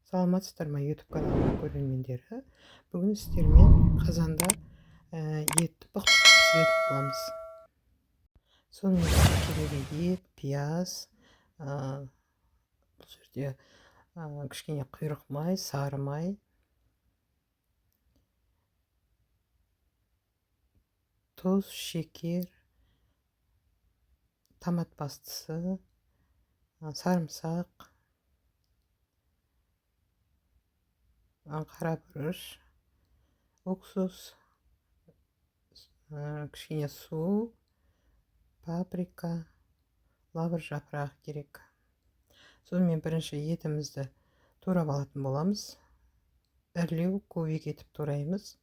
Саламатсыздар ма, YouTube каналының көрермендері? Бүгін сіздермен қазанда етті пықтырып пісіретін боламыз. Сонымен керегі ет, пияз, бұл жерде кішкене құйрық май, сары май, тұз, шекер, томат пастасы, сарымсақ, қара бұрыш, уксус, кішкене су, паприка, лавр жапырағы керек. Сонымен бірінші етімізді турап алатын боламыз. Ірілеу кубик етіп тураймыз.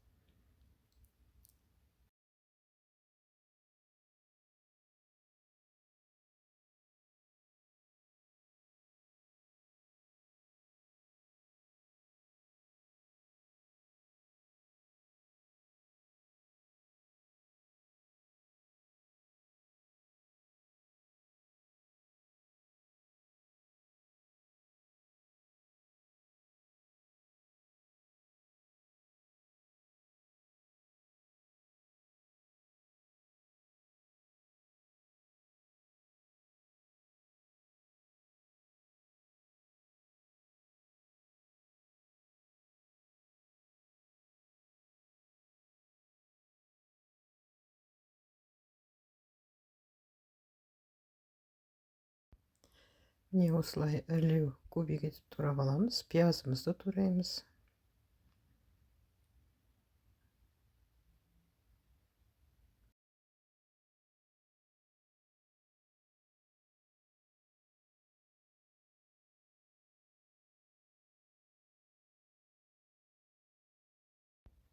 Міне осылай ірілеу кубик етіп турап аламыз. Пиязымызды тураймыз.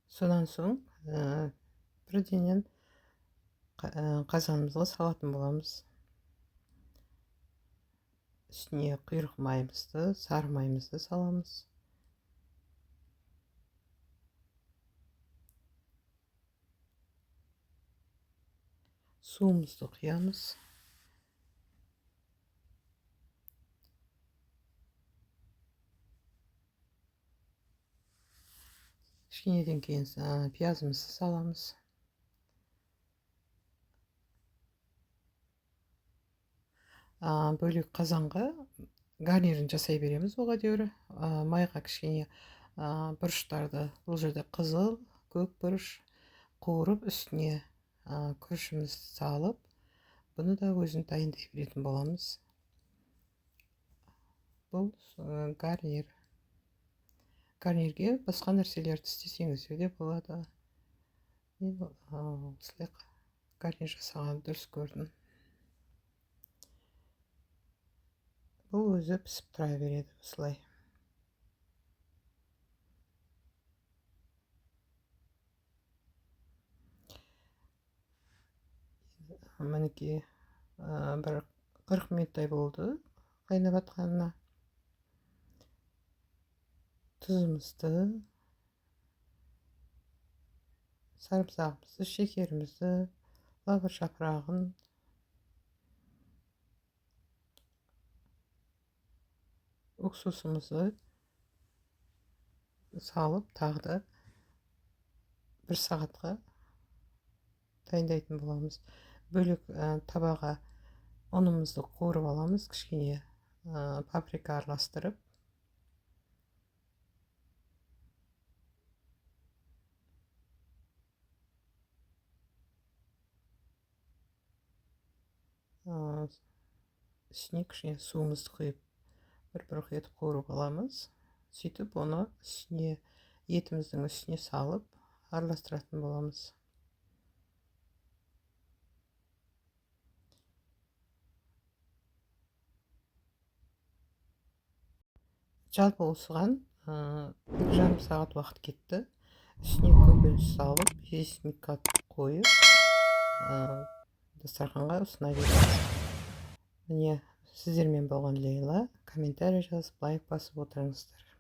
Содан соң бірденен қазанымызға салатын боламыз. Үстіне құйрық майымызды, сары майымызды саламыз. Суымызды құямыз. Кішкенеден кейін пиязымызды саламыз. Бөлек қазанға гарнирін жасай береміз. Оға деуір майға кішкене бұрыштарды, бұл жерде қызыл, көк бұрыш қуырып, үстіне күрішімізді салып, бұны да өзін дайындай беретін боламыз. Бұл гарнир. Гарнирге басқа нәрселерді істесеңіз де болады. Мен осылай гарнир жасаған дұрыс көрдім. Бұл өзі пісіп тұра береді осылай. Мінекей бір 40 минуттай болды қайнап атқанына. Тұзымызды, сарымсағымызды, шекерімізді, лавр жапырағын, уксусымызды салып, тағы да 1 сағатқа дайындайтын боламыз. Бөлек табаға ұнымызды қуырып аламыз, кішкене паприка араластырып. Үстіне кішкене суымызды құйып, бір етіп қуырып аламыз. Сөйтіп, оны үстіне, етіміздің үстіне салып, араластыратын боламыз. Жалпы осыған 2,5 сағат уақыт кетті. Үстіне көкөніс салып, 5 минутқа қойып, дастарханға ұсына береміз. Міне, сіздермен болған Лейла. Комментарий жазып, лайк басып отырыңыздар.